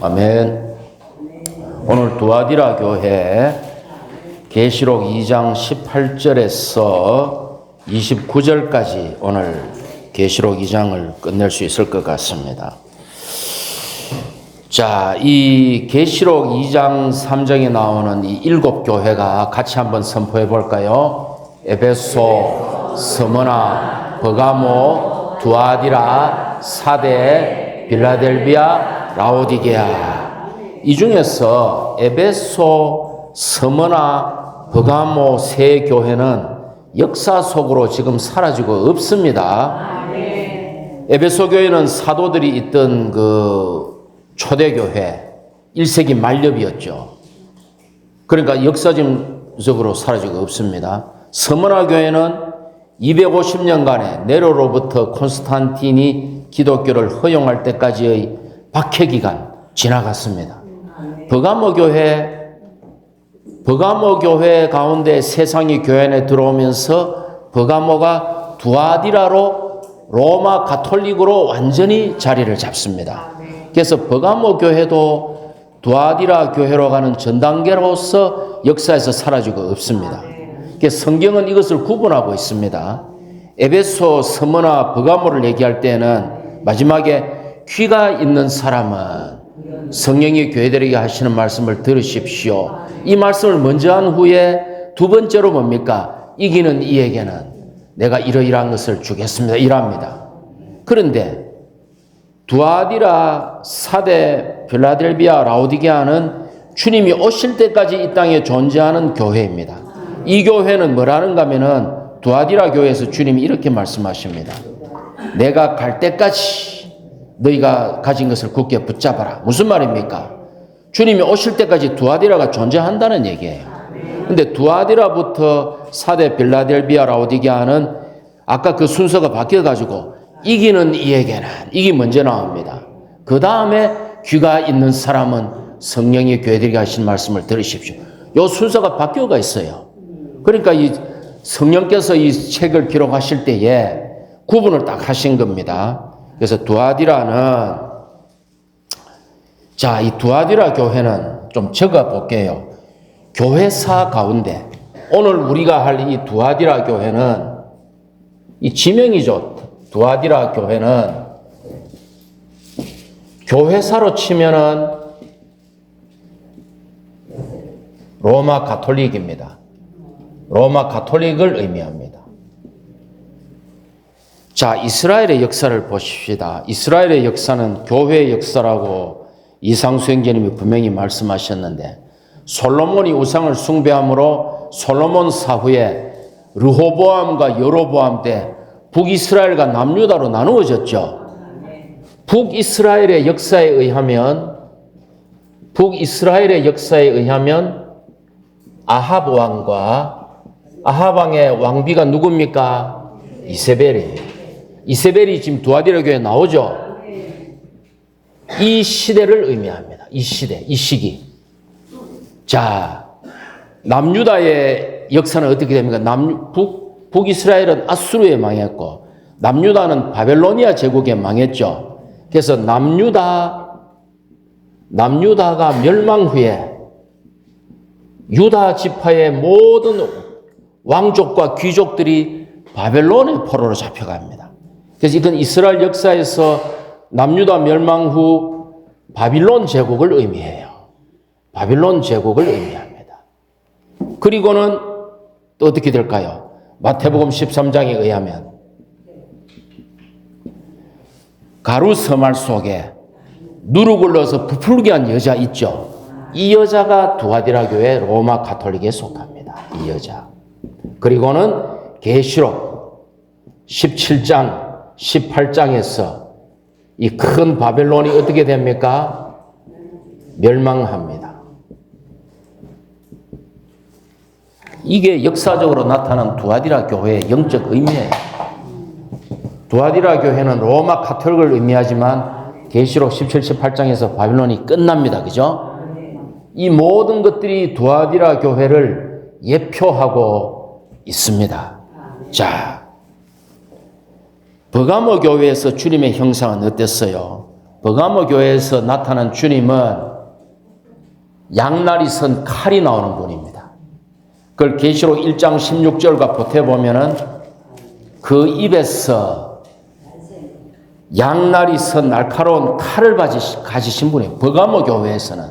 아멘. 오늘 두아디라 교회 계시록 2장 18절에서 29절까지 오늘 계시록 2장을 끝낼 수 있을 것 같습니다. 자, 이 계시록 2장 3장에 나오는 이 7교회가 같이 한번 선포해 볼까요? 에베소, 스무나, 버가모, 두아디라, 사데, 빌라델비아, 라오디게아. 이 중에서 에베소, 스무나, 버가모 세 교회는 역사 속으로 지금 사라지고 없습니다. 에베소 교회는 사도들이 있던 그 초대교회 1세기 말엽이었죠. 그러니까 역사적으로 사라지고 없습니다. 스무나 교회는 250년간의 네로로부터 콘스탄틴이 기독교를 허용할 때까지의 박해기간 지나갔습니다. 버가모 교회 가운데 세상이 교회 안에 들어오면서 버가모가 두아디라로 로마 가톨릭으로 완전히 자리를 잡습니다. 그래서 버가모 교회도 두아디라 교회로 가는 전단계로서 역사에서 사라지고 없습니다. 그래서 성경은 이것을 구분하고 있습니다. 에베소, 스무나, 버가모를 얘기할 때는 마지막에 귀가 있는 사람은 성령이 교회들에게 하시는 말씀을 들으십시오. 이 말씀을 먼저 한 후에 두 번째로 뭡니까? 이기는 이에게는 내가 이러이러한 것을 주겠습니다. 이랍니다. 그런데 두아디라, 사데, 필라델비아, 라오디게아는 주님이 오실 때까지 이 땅에 존재하는 교회입니다. 이 교회는 뭐라는가 하면은 두아디라 교회에서 주님이 이렇게 말씀하십니다. 내가 갈 때까지 너희가 가진 것을 굳게 붙잡아라. 무슨 말입니까? 주님이 오실 때까지 두아디라가 존재한다는 얘기예요. 근데 두아디라부터 사데, 빌라델비아, 라오디게아는 아까 그 순서가 바뀌어가지고 이기는 이에게는 이게 먼저 나옵니다. 그 다음에 귀가 있는 사람은 성령이 교회들에게 하신 말씀을 들으십시오. 이 순서가 바뀌어가 있어요. 그러니까 이 성령께서 이 책을 기록하실 때에 구분을 딱 하신 겁니다. 그래서 두아디라는, 자, 이 두아디라 교회는 좀 적어 볼게요. 교회사 가운데 오늘 우리가 할 이 두아디라 교회는 이 지명이죠. 두아디라 교회는 교회사로 치면은 로마 가톨릭입니다. 로마 가톨릭을 의미합니다. 자, 이스라엘의 역사를 보십시다. 이스라엘의 역사는 교회의 역사라고 이상수 형제님이 분명히 말씀하셨는데, 솔로몬이 우상을 숭배함으로 솔로몬 사후에 르호보암과 여로보암 때 북이스라엘과 남유다로 나누어졌죠. 북이스라엘의 역사에 의하면 아합 왕의 왕비가 누굽니까? 이세벨이에요. 이세벨이 지금 두아디라 교회에 나오죠. 이 시대를 의미합니다. 이 시대, 이 시기. 자, 남유다의 역사는 어떻게 됩니까? 북이스라엘은 아수르에 망했고 남유다는 바벨로니아 제국에 망했죠. 그래서 남유다가 멸망 후에 유다 지파의 모든 왕족과 귀족들이 바벨론의 포로로 잡혀갑니다. 그래서 이건 이스라엘 역사에서 남유다 멸망 후 바빌론 제국을 의미해요. 바빌론 제국을 의미합니다. 그리고는 또 어떻게 될까요? 마태복음 13장에 의하면 가루 서말 속에 누룩을 넣어서 부풀게 한 여자 있죠. 이 여자가 두아디라 교회 로마 가톨릭에 속합니다. 이 여자. 그리고는 계시록 17장, 18장에서 이 큰 바벨론이 어떻게 됩니까? 멸망합니다. 이게 역사적으로 나타난 두아디라 교회의 영적 의미예요. 두아디라 교회는 로마 가톨릭을 의미하지만 계시록 17, 18장에서 바빌론이 끝납니다. 그죠? 이 모든 것들이 두아디라 교회를 예표하고 있습니다. 자, 버가모 교회에서 주님의 형상은 어땠어요? 버가모 교회에서 나타난 주님은 양날이 선 칼이 나오는 분입니다. 그걸 계시록 1장 16절과 보태보면은 그 입에서 양날이 선 날카로운 칼을 가지신 분이에요. 버가모 교회에서는.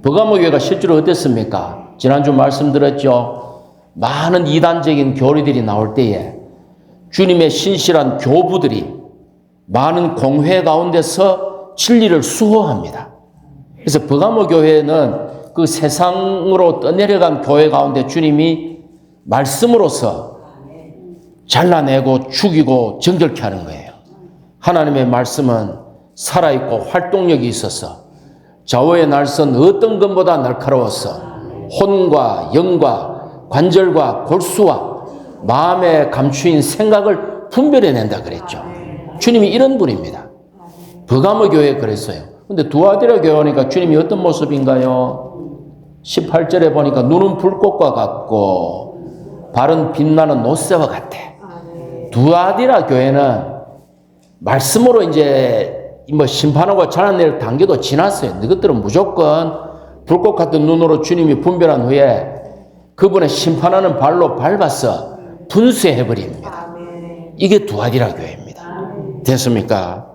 버가모 교회가 실제로 어땠습니까? 지난주 말씀드렸죠. 많은 이단적인 교리들이 나올 때에 주님의 신실한 교부들이 많은 공회 가운데서 진리를 수호합니다. 그래서 버가모 교회는 그 세상으로 떠내려간 교회 가운데 주님이 말씀으로서 잘라내고 죽이고 정결케 하는 거예요. 하나님의 말씀은 살아있고 활동력이 있어서 좌우의 날선 어떤 것보다 날카로워서 혼과 영과 관절과 골수와 마음에 감추인 생각을 분별해낸다 그랬죠. 주님이 이런 분입니다. 버가모 교회에 그랬어요. 근데 두아디라 교회 오니까 주님이 어떤 모습인가요? 18절에 보니까 눈은 불꽃과 같고 발은 빛나는 노새와 같아. 두아디라 교회는 말씀으로 이제 뭐 심판하고 잘라낼 단계도 지났어요. 너희들은 무조건 불꽃 같은 눈으로 주님이 분별한 후에 그분의 심판하는 발로 밟아서 분쇄해버립니다. 이게 두아디라 교회입니다. 됐습니까?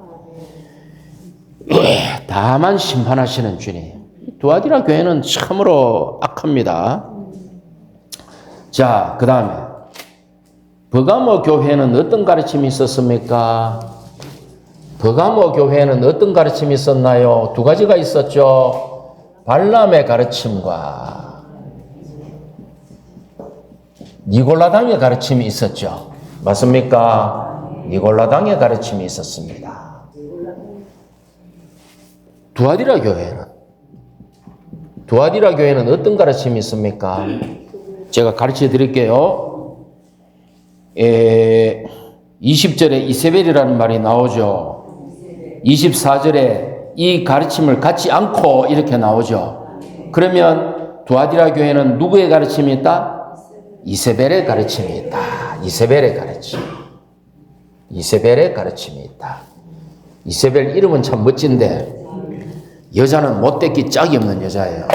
다만 심판하시는 주님. 두아디라 교회는 참으로 악합니다. 자, 그 다음에 버가모 교회는 어떤 가르침이 있었습니까? 버가모 교회는 어떤 가르침이 있었나요? 두 가지가 있었죠. 발람의 가르침과 니골라당의 가르침이 있었죠. 맞습니까? 니골라당의 가르침이 있었습니다. 두아디라 교회는 어떤 가르침이 있습니까? 제가 가르쳐 드릴게요. 20절에 이세벨이라는 말이 나오죠. 24절에 이 가르침을 갖지 않고 이렇게 나오죠. 그러면 두아디라 교회는 누구의 가르침이 있다? 이세벨의 가르침이 있다. 이세벨의 가르침이 있다. 이세벨 이름은 참 멋진데 여자는 못되기 짝이 없는 여자예요.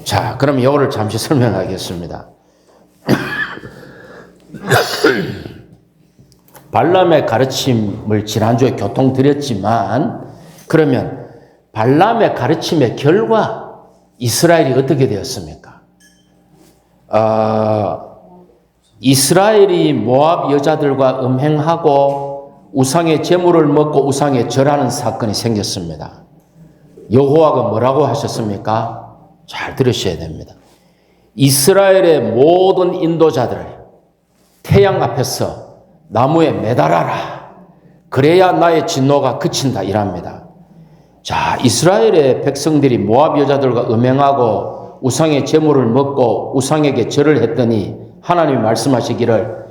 자, 그럼 이거를 잠시 설명하겠습니다. 발람의 가르침을 지난주에 교통드렸지만 그러면 발람의 가르침의 결과 이스라엘이 어떻게 되었습니까? 이스라엘이 모압 여자들과 음행하고 우상의 제물을 먹고 우상에 절하는 사건이 생겼습니다. 여호와가 뭐라고 하셨습니까? 잘 들으셔야 됩니다. 이스라엘의 모든 인도자들을 태양 앞에서 나무에 매달아라. 그래야 나의 진노가 그친다. 이랍니다. 자, 이스라엘의 백성들이 모압 여자들과 음행하고 우상의 제물을 먹고 우상에게 절을 했더니 하나님이 말씀하시기를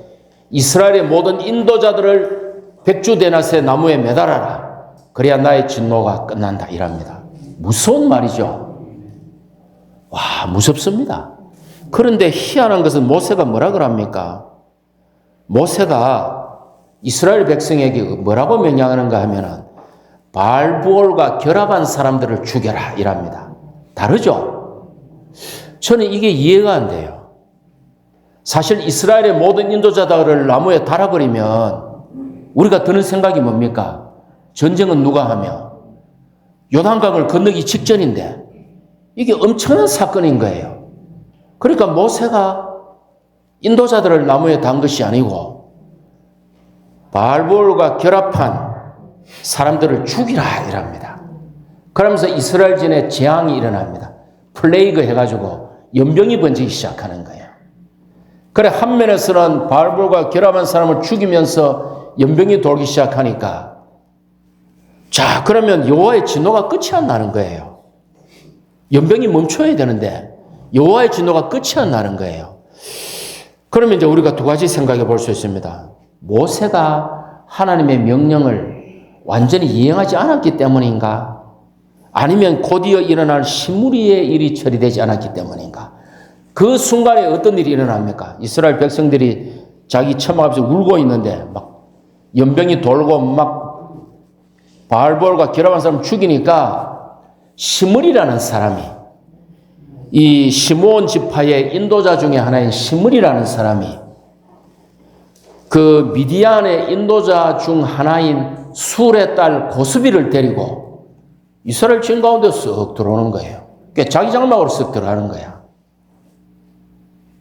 이스라엘의 모든 인도자들을 백주대낮에 나무에 매달아라. 그래야 나의 진노가 끝난다. 이랍니다. 무서운 말이죠. 와, 무섭습니다. 그런데 희한한 것은 모세가 뭐라 그럽니까? 모세가 이스라엘 백성에게 뭐라고 명령하는가 하면은 바알부올과 결합한 사람들을 죽여라 이랍니다. 다르죠? 저는 이게 이해가 안 돼요. 사실 이스라엘의 모든 인도자들을 나무에 달아버리면 우리가 드는 생각이 뭡니까? 전쟁은 누가 하며? 요단강을 건너기 직전인데 이게 엄청난 사건인 거예요. 그러니까 모세가 인도자들을 나무에 단 것이 아니고 바알볼과 결합한 사람들을 죽이라 이랍니다. 그러면서 이스라엘진의 재앙이 일어납니다. 플레이그 해가지고 연병이 번지기 시작하는 거예요. 그래 한면에서는 바알볼과 결합한 사람을 죽이면서 연병이 돌기 시작하니까 자, 그러면 여호와의 진노가 끝이 안 나는 거예요. 연병이 멈춰야 되는데 여호와의 진노가 끝이 안 나는 거예요. 그러면 이제 우리가 두 가지 생각해 볼 수 있습니다. 모세가 하나님의 명령을 완전히 이행하지 않았기 때문인가? 아니면 곧이어 일어날 시무리의 일이 처리되지 않았기 때문인가? 그 순간에 어떤 일이 일어납니까? 이스라엘 백성들이 자기 처마 앞에서 울고 있는데 막 연병이 돌고 막 바알볼과 결합한 사람 죽이니까 시므리라는 사람이, 이 시므온 지파의 인도자 중에 하나인 시므리라는 사람이 그 미디안의 인도자 중 하나인 술의 딸 고스비를 데리고 이스라엘 진 가운데 쓱 들어오는 거예요. 그러니까 자기 장막으로 쓱 들어가는 거야.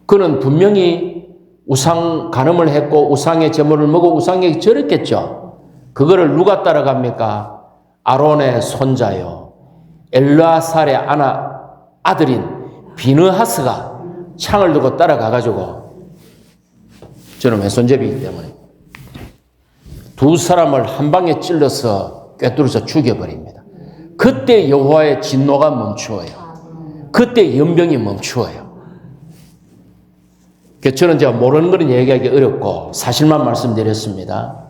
그는 분명히 우상 간음을 했고 우상의 제물을 먹고 우상에게 절했겠죠. 그거를 누가 따라갑니까? 아론의 손자요, 엘르아살의 아들인 비느하스가 창을 들고 따라가가지고, 저는 왼손잡이이기 때문에 두 사람을 한 방에 찔러서 꿰뚫어서 죽여버립니다. 그때 여호와의 진노가 멈추어요. 그때 연병이 멈추어요. 저는 제가 모르는 거는 얘기하기 어렵고 사실만 말씀드렸습니다.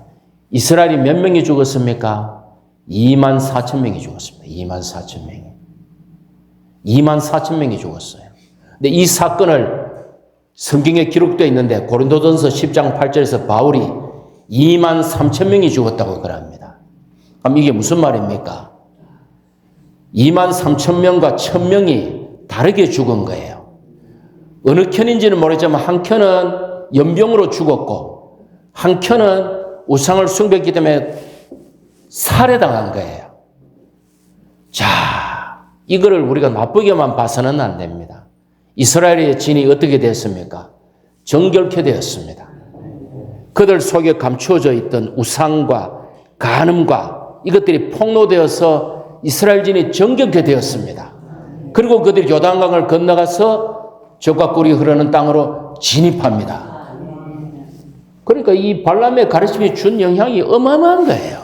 이스라엘이 몇 명이 죽었습니까? 24,000명이 죽었습니다. 24,000명이. 24,000명이 죽었어요. 근데 이 사건을 성경에 기록되어 있는데 고린도전서 10장 8절에서 바울이 23,000명이 죽었다고 그럽니다. 그럼 이게 무슨 말입니까? 23,000명과 1,000명이 다르게 죽은 거예요. 어느 편인지는 모르지만 한 편은 연병으로 죽었고 한 편은 우상을 숭배했기 때문에 살해당한 거예요. 자, 이거를 우리가 나쁘게만 봐서는 안 됩니다. 이스라엘의 진이 어떻게 됐습니까? 정결케 되었습니다. 그들 속에 감추어져 있던 우상과 간음과 이것들이 폭로되어서 이스라엘 진이 정결케 되었습니다. 그리고 그들이 요단강을 건너가서 젖과 꿀이 흐르는 땅으로 진입합니다. 그러니까 이 발람의 가르침이 준 영향이 어마어마한 거예요.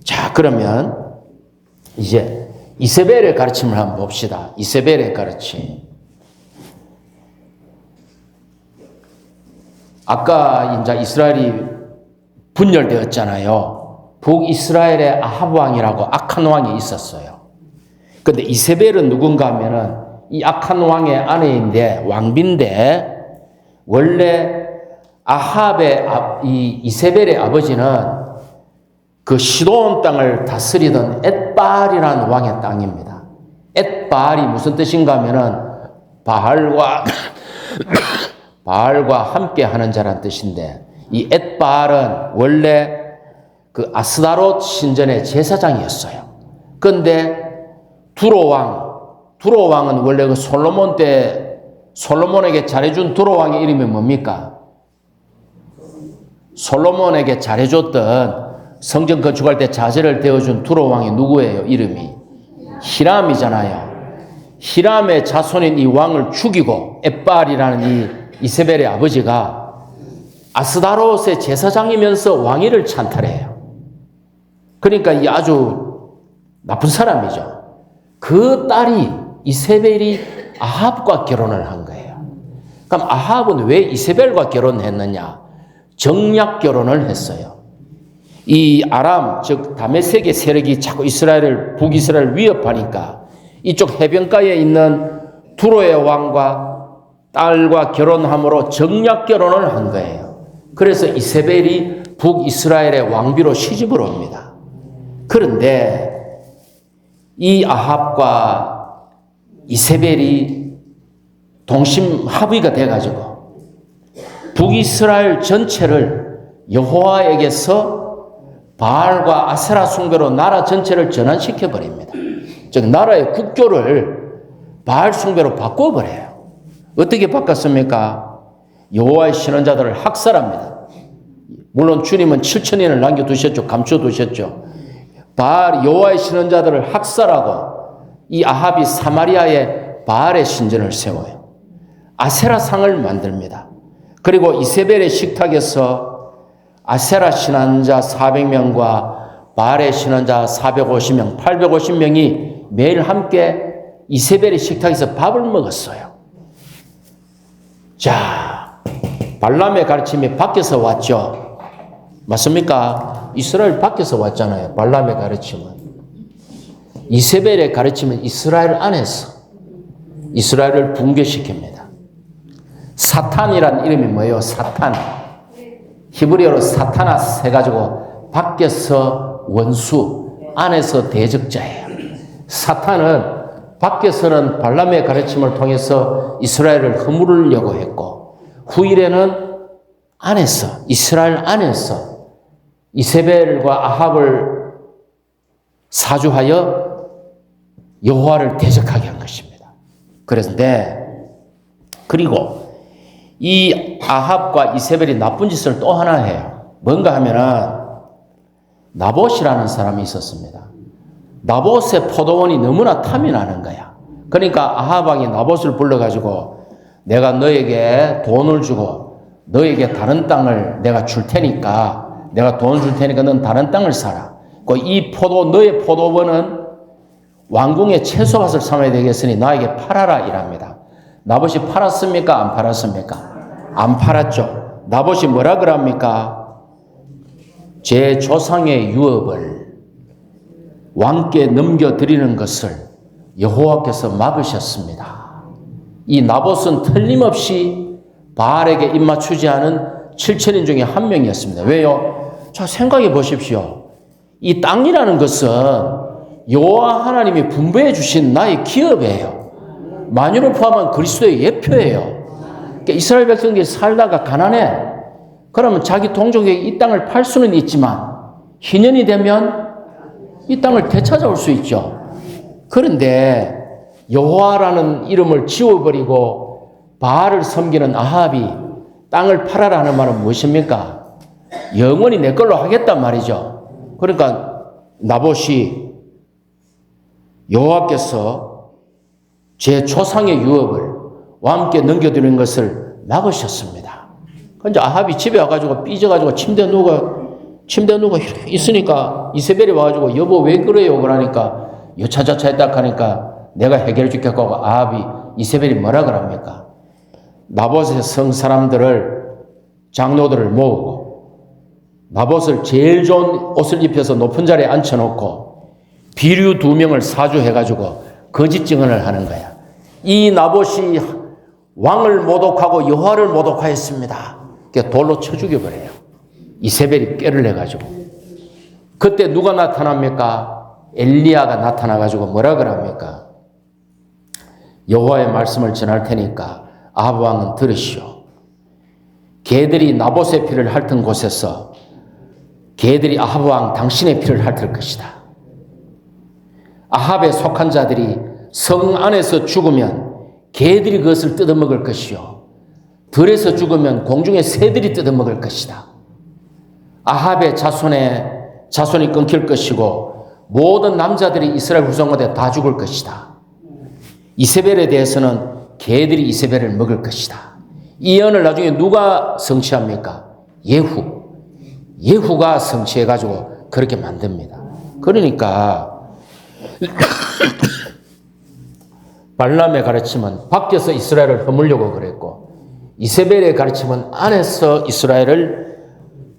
자, 그러면 이제 이세벨의 가르침을 한번 봅시다. 이세벨의 가르침. 아까 이제 이스라엘이 분열되었잖아요. 북이스라엘의 아합 왕이라고 악한 왕이 있었어요. 근데 이세벨은 누군가 하면은 이 악한 왕의 아내인데, 왕비인데, 원래 아합의 이 이세벨의 아버지는 그 시돈 땅을 다스리던 엣바알이라는 왕의 땅입니다. 엣바알이 무슨 뜻인가 하면은 바알과 함께 하는 자란 뜻인데, 이 엣바알은 원래 그 아스다롯 신전의 제사장이었어요. 그런데 두로왕은 원래 그 솔로몬 때 솔로몬에게 잘해준 두로왕의 이름이 뭡니까? 솔로몬에게 잘해줬던 성전 건축할 때 자재를 대어준 두로왕이 누구예요? 이름이 히람이잖아요. 히람의 자손인 이 왕을 죽이고 엣바알이라는 이 이세벨의 아버지가 아스다롯의 제사장이면서 왕위를 찬탈해요. 그러니까 이 아주 나쁜 사람이죠. 그 딸이 이세벨이 아합과 결혼을 한 거예요. 그럼 아합은 왜 이세벨과 결혼했느냐? 정략 결혼을 했어요. 이 아람, 즉 다메섹의 세력이 자꾸 북이스라엘을 위협하니까 이쪽 해변가에 있는 두로의 왕과 딸과 결혼함으로 정략 결혼을 한 거예요. 그래서 이세벨이 북이스라엘의 왕비로 시집을 옵니다. 그런데 이 아합과 이세벨이 동심 합의가 돼가지고 북이스라엘 전체를 여호와에게서 바알과 아세라 숭배로 나라 전체를 전환시켜 버립니다. 즉 나라의 국교를 바알 숭배로 바꿔버려요. 어떻게 바꿨습니까? 여호와의 신원자들을 학살합니다. 물론 주님은 7,000인을 남겨두셨죠. 감춰두셨죠. 바알 여호와의 신원자들을 학살하고 이 아합이 사마리아에 바알의 신전을 세워요. 아세라 상을 만듭니다. 그리고 이세벨의 식탁에서 아세라 신앙자 400명과 바알의 신앙자 450명, 850명이 매일 함께 이세벨의 식탁에서 밥을 먹었어요. 자, 발람의 가르침이 밖에서 왔죠. 맞습니까? 이스라엘 밖에서 왔잖아요. 발람의 가르침은. 이세벨의 가르침은 이스라엘 안에서 이스라엘을 붕괴시킵니다. 사탄이란 이름이 뭐예요? 사탄. 히브리어로 사타나스 해가지고 밖에서 원수, 안에서 대적자예요. 사탄은 밖에서는 발람의 가르침을 통해서 이스라엘을 허물으려고 했고, 후일에는 안에서, 이스라엘 안에서 이세벨과 아합을 사주하여 여호와를 대적하게 한 것입니다. 그리고 이 아합과 이세벨이 나쁜 짓을 또 하나 해요. 뭔가 하면은 나봇이라는 사람이 있었습니다. 나봇의 포도원이 너무나 탐이 나는 거야. 그러니까 아합 왕이 나봇을 불러가지고 내가 너에게 돈을 주고 너에게 다른 땅을 내가 줄 테니까, 내가 돈을 줄 테니까 넌 다른 땅을 사라. 이 너의 포도원은 왕궁의 채소밭을 삼아야 되겠으니 나에게 팔아라 이랍니다. 나봇이 팔았습니까? 안 팔았습니까? 안 팔았죠. 나봇이 뭐라 그럽니까? 제 조상의 유업을 왕께 넘겨드리는 것을 여호와께서 막으셨습니다. 이 나봇은 틀림없이 바알에게 입맞추지 않은 7천인 중에 한 명이었습니다. 왜요? 자, 생각해 보십시오. 이 땅이라는 것은 여호와 하나님이 분배해 주신 나의 기업이에요. 만유를 포함한 그리스도의 예표예요. 그러니까 이스라엘 백성들이 살다가 가난해. 그러면 자기 동족에게 이 땅을 팔 수는 있지만 희년이 되면 이 땅을 되찾아올 수 있죠. 그런데 여호와라는 이름을 지워버리고 바알을 섬기는 아합이 땅을 팔아라는 말은 무엇입니까? 영원히 내 걸로 하겠단 말이죠. 그러니까 나봇이 여호와께서 제 조상의 유업을 왕께 넘겨드리는 것을 막으셨습니다. 근데 아합이 집에 와가지고 삐져가지고 침대에 누워 있으니까 이세벨이 와가지고 여보 왜 그래요? 그러니까 여차저차 했다 하니까 내가 해결해 줄게 하고 아합이 이세벨이 뭐라 그럽니까? 나봇의 성 사람들을 장로들을 모으고 나봇을 제일 좋은 옷을 입혀서 높은 자리에 앉혀놓고 비류 2명을 사주해가지고 거짓 증언을 하는 거야. 이 나봇이 왕을 모독하고 여호와를 모독하였습니다. 돌로 쳐 죽여버려요. 이세벨이 꾀를 내가지고. 그때 누가 나타납니까? 엘리야가 나타나가지고 뭐라 그럽니까? 여호와의 말씀을 전할 테니까 아합 왕은 들으시오. 개들이 나봇의 피를 핥은 곳에서 개들이 아합 왕 당신의 피를 핥을 것이다. 아합에 속한 자들이 성 안에서 죽으면 개들이 그것을 뜯어먹을 것이요. 들에서 죽으면 공중의 새들이 뜯어먹을 것이다. 아합의 자손이 끊길 것이고 모든 남자들이 이스라엘 후손가운데 다 죽을 것이다. 이세벨에 대해서는 개들이 이세벨을 먹을 것이다. 이 예언을 나중에 누가 성취합니까? 예후가 성취해가지고 그렇게 만듭니다. 그러니까 발람의 가르침은 밖에서 이스라엘을 허물려고 그랬고 이세벨의 가르침은 안에서 이스라엘을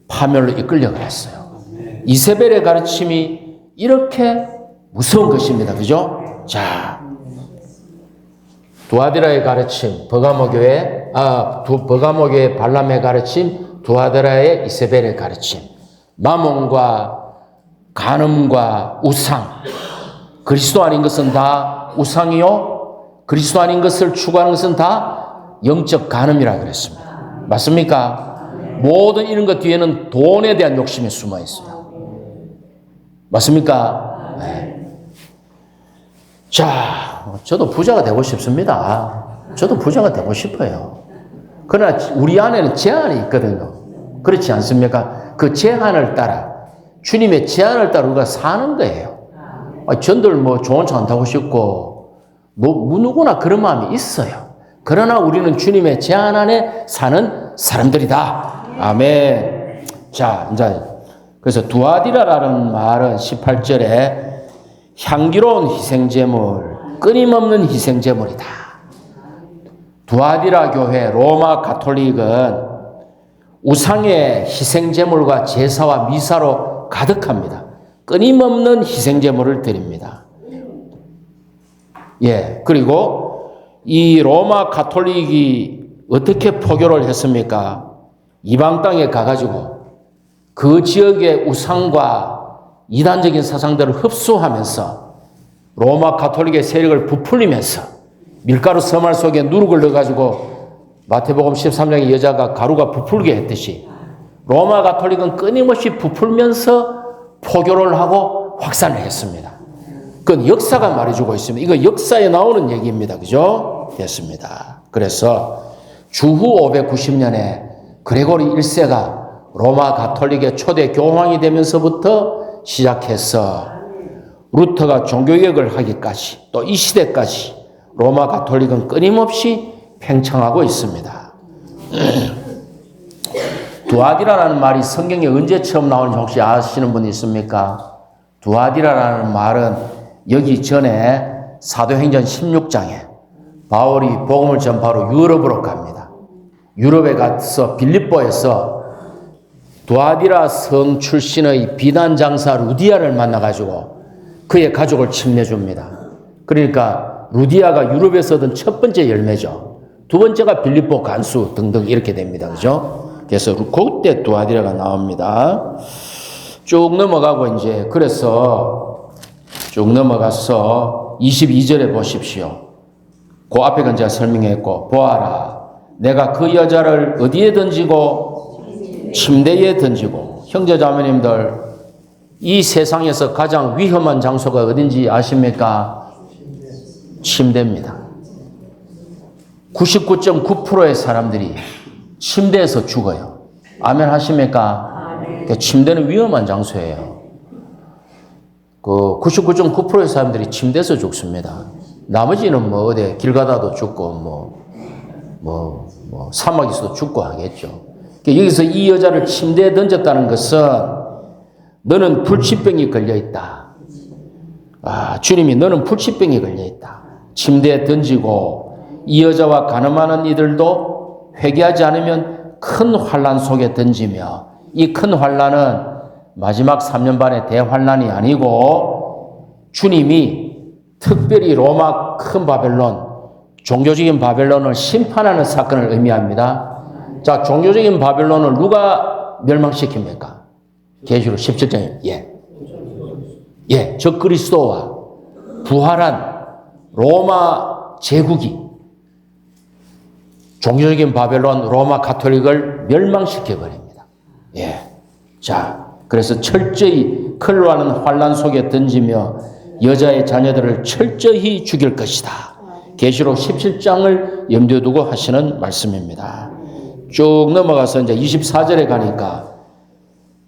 파멸로 이끌려고 했어요. 이세벨의 가르침이 이렇게 무서운 것입니다. 그죠? 자, 두아디라의 가르침, 버가모교회 발람의 가르침, 두아디라의 이세벨의 가르침, 마몬과 간음과 우상, 그리스도 아닌 것은 다 우상이요, 그리스도 아닌 것을 추구하는 것은 다 영적 간음이라 그랬습니다. 맞습니까? 모든 이런 것 뒤에는 돈에 대한 욕심이 숨어 있어요. 맞습니까? 네. 자, 저도 부자가 되고 싶습니다. 저도 부자가 되고 싶어요. 그러나 우리 안에는 제한이 있거든요. 그렇지 않습니까? 그 제한을 따라, 주님의 제한을 따라 우리가 사는 거예요. 전들 좋은 차 안 타고 싶고, 누구나 그런 마음이 있어요. 그러나 우리는 주님의 제한 안에 사는 사람들이다. 아멘. 자, 이제, 그래서 두아디라라는 말은 18절에 향기로운 희생제물, 끊임없는 희생제물이다. 두아디라 교회, 로마 가톨릭은 우상의 희생제물과 제사와 미사로 가득합니다. 끊임없는 희생제물을 드립니다. 예, 그리고 이 로마 가톨릭이 어떻게 포교를 했습니까? 이방 땅에 가가지고 그 지역의 우상과 이단적인 사상들을 흡수하면서 로마 가톨릭의 세력을 부풀리면서 밀가루 서말 속에 누룩을 넣어가지고 마태복음 13장의 여자가 가루가 부풀게 했듯이 로마 가톨릭은 끊임없이 부풀면서 포교를 하고 확산을 했습니다. 그건 역사가 말해주고 있습니다. 이거 역사에 나오는 얘기입니다. 그죠? 됐습니다. 그래서 주후 590년에 그레고리 1세가 로마 가톨릭의 초대 교황이 되면서부터 시작해서 루터가 종교개혁을 하기까지 또 이 시대까지 로마 가톨릭은 끊임없이 팽창하고 있습니다. 두아디라라는 말이 성경에 언제 처음 나오는지 혹시 아시는 분 있습니까? 두아디라라는 말은 여기 전에 사도행전 16장에 바울이 복음을 전파로 유럽으로 갑니다. 유럽에 가서 빌립보에서 두아디라 성 출신의 비단 장사 루디아를 만나가지고 그의 가족을 침례줍니다. 그러니까 루디아가 유럽에서 얻은 첫 번째 열매죠. 두 번째가 빌립보 간수 등등 이렇게 됩니다. 그죠? 그래서 그때 두아디라가 나옵니다. 쭉 넘어가고 이제 그래서 쭉 넘어가서 22절에 보십시오. 그 앞에 건 제가 설명했고 보아라 내가 그 여자를 어디에 던지고 침대에 던지고 형제자매님들 이 세상에서 가장 위험한 장소가 어딘지 아십니까? 침대입니다. 99.9%의 사람들이 침대에서 죽어요. 아멘 하십니까? 그러니까 침대는 위험한 장소예요. 그 99.9%의 사람들이 침대에서 죽습니다. 나머지는 뭐 어디 길 가다도 죽고 사막에서도 죽고 하겠죠. 그러니까 여기서 이 여자를 침대에 던졌다는 것은 너는 불치병이 걸려 있다. 주님이 너는 불치병이 걸려 있다. 침대에 던지고 이 여자와 간음하는 이들도 회개하지 않으면 큰 환난 속에 던지며 이 큰 환난은 마지막 3년 반의 대환난이 아니고 주님이 특별히 로마 큰 바벨론, 종교적인 바벨론을 심판하는 사건을 의미합니다. 자, 종교적인 바벨론을 누가 멸망시킵니까? 계시록 17장에 저 그리스도와 부활한 로마 제국이 종교적인 바벨론 로마 가톨릭을 멸망시켜버립니다. 자, 그래서 철저히 큰로하는 환란 속에 던지며 여자의 자녀들을 철저히 죽일 것이다. 계시록 17장을 염두에 두고 하시는 말씀입니다. 쭉 넘어가서 이제 24절에 가니까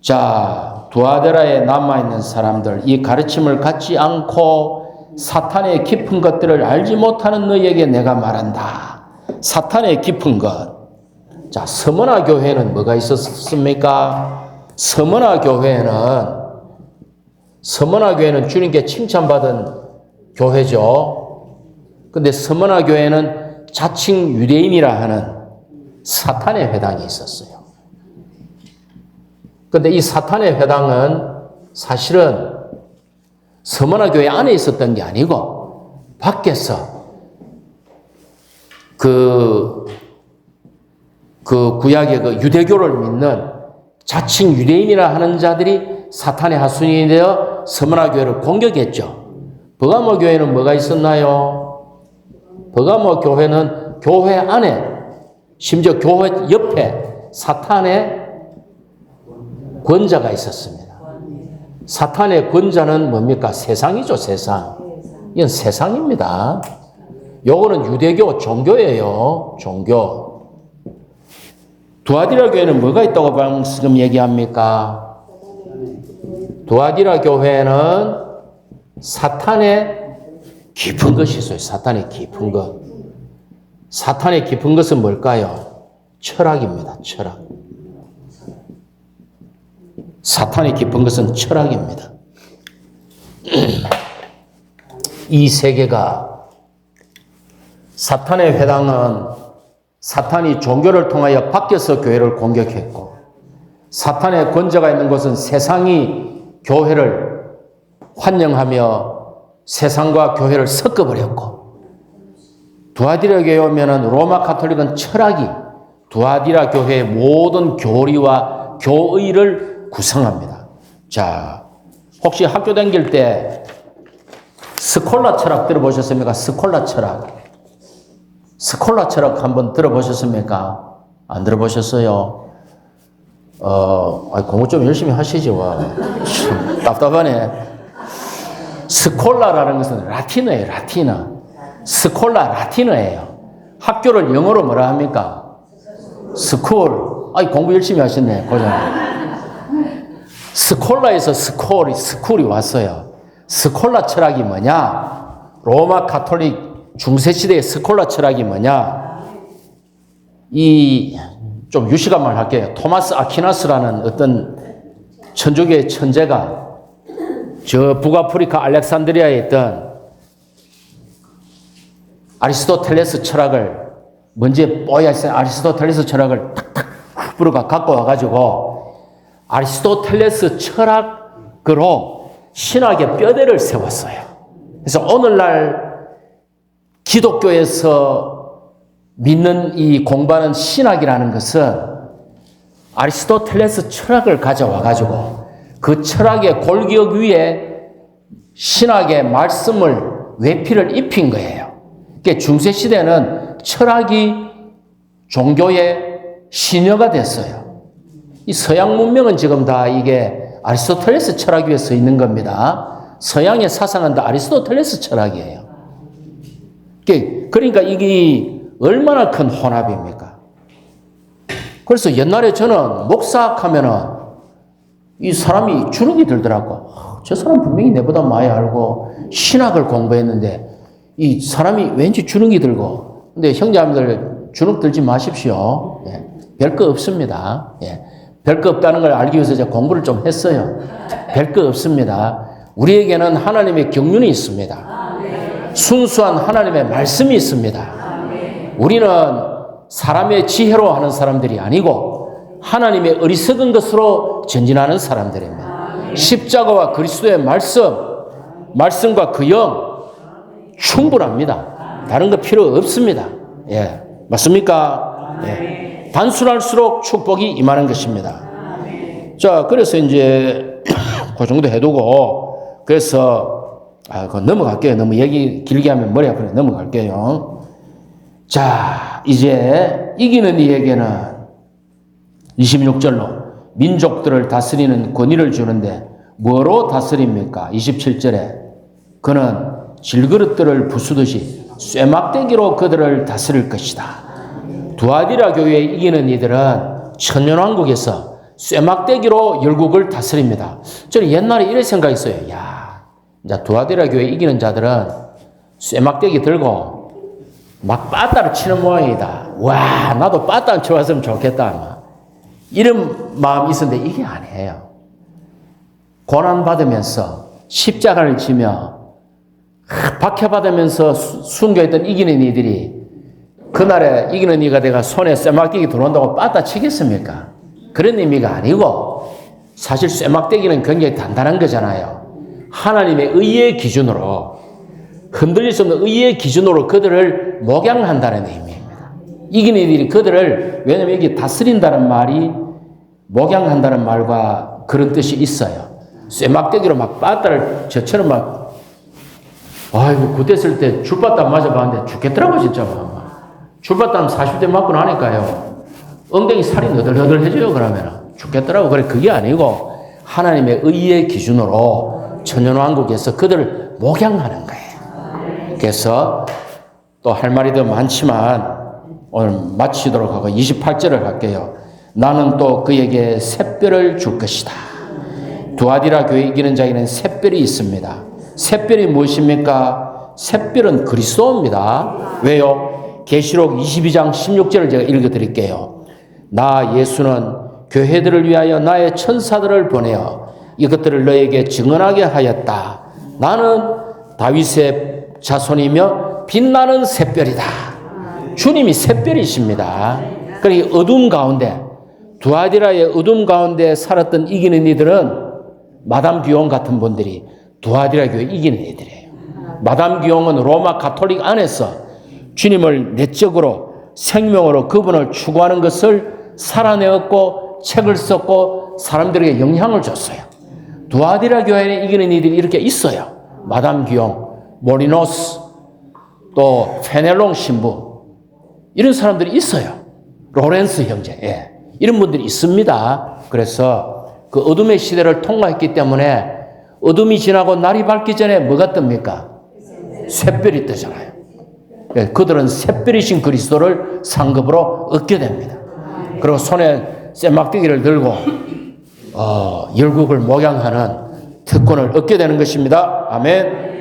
자, 두아데라에 남아있는 사람들, 이 가르침을 갖지 않고 사탄의 깊은 것들을 알지 못하는 너희에게 내가 말한다. 사탄의 깊은 것. 자, 서머나 교회는 뭐가 있었습니까? 서머나 교회는 주님께 칭찬받은 교회죠. 근데 서머나 교회는 자칭 유대인이라 하는 사탄의 회당이 있었어요. 근데 이 사탄의 회당은 사실은 서머나 교회 안에 있었던 게 아니고 밖에서 그 구약의 그 유대교를 믿는 자칭 유대인이라 하는 자들이 사탄의 하수인이 되어 서머나 교회를 공격했죠. 버가모 교회는 뭐가 있었나요? 버가모 교회는 교회 안에 심지어 교회 옆에 사탄의 권자가 있었습니다. 사탄의 권자는 뭡니까? 세상이죠, 세상. 이건 세상입니다. 요거는 유대교, 종교예요, 종교. 두아디라 교회는 뭐가 있다고 방금 얘기합니까? 두아디라 교회는 사탄의 깊은 것이 있어요. 사탄의 깊은 것. 사탄의 깊은 것은 뭘까요? 철학입니다. 철학. 사탄의 깊은 것은 철학입니다. 이 세계가 사탄의 회당은 사탄이 종교를 통하여 밖에서 교회를 공격했고 사탄의 권자가 있는 곳은 세상이 교회를 환영하며 세상과 교회를 섞어버렸고 두아디라 교회에 오면은 로마 가톨릭은 철학이 두아디라 교회의 모든 교리와 교의를 구성합니다. 자, 혹시 학교 다닐 때 스콜라 철학 들어보셨습니까? 스콜라 철학. 스콜라 철학 한번 들어보셨습니까? 안 들어보셨어요? 공부 좀 열심히 하시죠. 참 답답하네. 스콜라라는 것은 라틴어예요, 라틴어. 스콜라 라틴어예요. 학교를 영어로 뭐라 합니까? 스쿨. 공부 열심히 하셨네, 고장. 스콜라에서 스쿨이 왔어요. 스콜라 철학이 뭐냐? 로마 가톨릭 중세시대의 스콜라 철학이 뭐냐? 좀 유식한 말 할게요. 토마스 아퀴나스라는 어떤 천주교의 천재가 저 북아프리카 알렉산드리아에 있던 아리스토텔레스 철학을 먼저 아리스토텔레스 철학을 탁탁 불어가 갖고 와가지고 아리스토텔레스 철학으로 신학의 뼈대를 세웠어요. 그래서 오늘날 기독교에서 믿는 이 공부하는 신학이라는 것은 아리스토텔레스 철학을 가져와가지고 그 철학의 골기역 위에 신학의 말씀을 외피를 입힌 거예요. 그러니까 중세시대는 철학이 종교의 신여가 됐어요. 이 서양 문명은 지금 다 이게 아리스토텔레스 철학 위에 서 있는 겁니다. 서양의 사상은 다 아리스토텔레스 철학이에요. 그러니까 이게 얼마나 큰 혼합입니까? 그래서 옛날에 저는 목사하면은 이 사람이 주눅이 들더라고. 저 사람 분명히 내보다 많이 알고 신학을 공부했는데 이 사람이 왠지 주눅이 들고. 근데 형제자매들 주눅 들지 마십시오. 예, 별거 없습니다. 예, 별거 없다는 걸 알기 위해서 제가 공부를 좀 했어요. 별거 없습니다. 우리에게는 하나님의 경륜이 있습니다. 순수한 하나님의 말씀이 있습니다. 우리는 사람의 지혜로 하는 사람들이 아니고 하나님의 어리석은 것으로 전진하는 사람들입니다. 십자가와 그리스도의 말씀과 그 영 충분합니다. 다른 거 필요 없습니다. 예, 맞습니까? 예. 단순할수록 축복이 임하는 것입니다. 자, 그래서 이제 그 정도 해두고 그래서 그거 넘어갈게요. 너무 얘기 길게 하면 머리 아프네. 넘어갈게요. 자, 이제 이기는 이에게는 26절로 민족들을 다스리는 권위를 주는데 뭐로 다스립니까? 27절에 그는 질그릇들을 부수듯이 쇠막대기로 그들을 다스릴 것이다. 두아디라 교회에 이기는 이들은 천년왕국에서 쇠막대기로 열국을 다스립니다. 저는 옛날에 이런 생각했어요. 이제 두아디라 교회에 이기는 자들은 쇠막대기 들고 막 빠따를 치는 모양이다. 와, 나도 빠따 쳐왔으면 좋겠다. 이런 마음이 있었는데 이게 아니에요. 고난받으면서 십자가를 지며 박해받으면서 순교했던 이기는 이들이 그날에 이기는 이가 내가 손에 쇠막대기 들어온다고 빠따 치겠습니까? 그런 의미가 아니고 사실 쇠막대기는 굉장히 단단한 거잖아요. 하나님의 의의 기준으로 흔들릴 수 없는 의의 기준으로 그들을 목양한다는 의미입니다. 이기는 이들이 그들을 왜냐하면 여기 다스린다는 말이 목양한다는 말과 그런 뜻이 있어요. 쇠막대기로 막 빠따를 저처럼 막 그때 쓸 때 줄바따 맞아봤는데 죽겠더라고 진짜. 줄바따는 40대 맞고 나니까요. 엉덩이 살이 너덜너덜해져요. 그러면 죽겠더라고. 그래 그게 아니고 하나님의 의의 기준으로 천년왕국에서 그들을 목양하는 거예요. 그래서 또 할 말이 더 많지만 오늘 마치도록 하고 28절을 할게요. 나는 또 그에게 샛별을 줄 것이다. 두아디라 교회 이기는 자에게는 샛별이 있습니다. 샛별이 무엇입니까? 샛별은 그리스도입니다. 왜요? 계시록 22장 16절을 제가 읽어드릴게요. 나 예수는 교회들을 위하여 나의 천사들을 보내어 이것들을 너에게 증언하게 하였다. 나는 다윗의 자손이며 빛나는 샛별이다. 주님이 샛별이십니다. 그러니까 어둠 가운데 두아디라의 어둠 가운데 살았던 이기는 이들은 마담 듀옹 같은 분들이 두아디라 교회 이기는 이들이에요. 마담 듀옹은 로마 가톨릭 안에서 주님을 내적으로 생명으로 그분을 추구하는 것을 살아내었고 책을 썼고 사람들에게 영향을 줬어요. 두아디라 교회를 이기는 이들이 이렇게 있어요. 마담 기용, 모리노스, 또 페넬롱 신부 이런 사람들이 있어요. 로렌스 형제, 예. 이런 분들이 있습니다. 그래서 그 어둠의 시대를 통과했기 때문에 어둠이 지나고 날이 밝기 전에 뭐가 뜹니까? 샛별이 뜨잖아요. 예, 그들은 샛별이신 그리스도를 상급으로 얻게 됩니다. 그리고 손에 쇠막대기를 들고 열국을 목양하는 특권을 얻게 되는 것입니다. 아멘.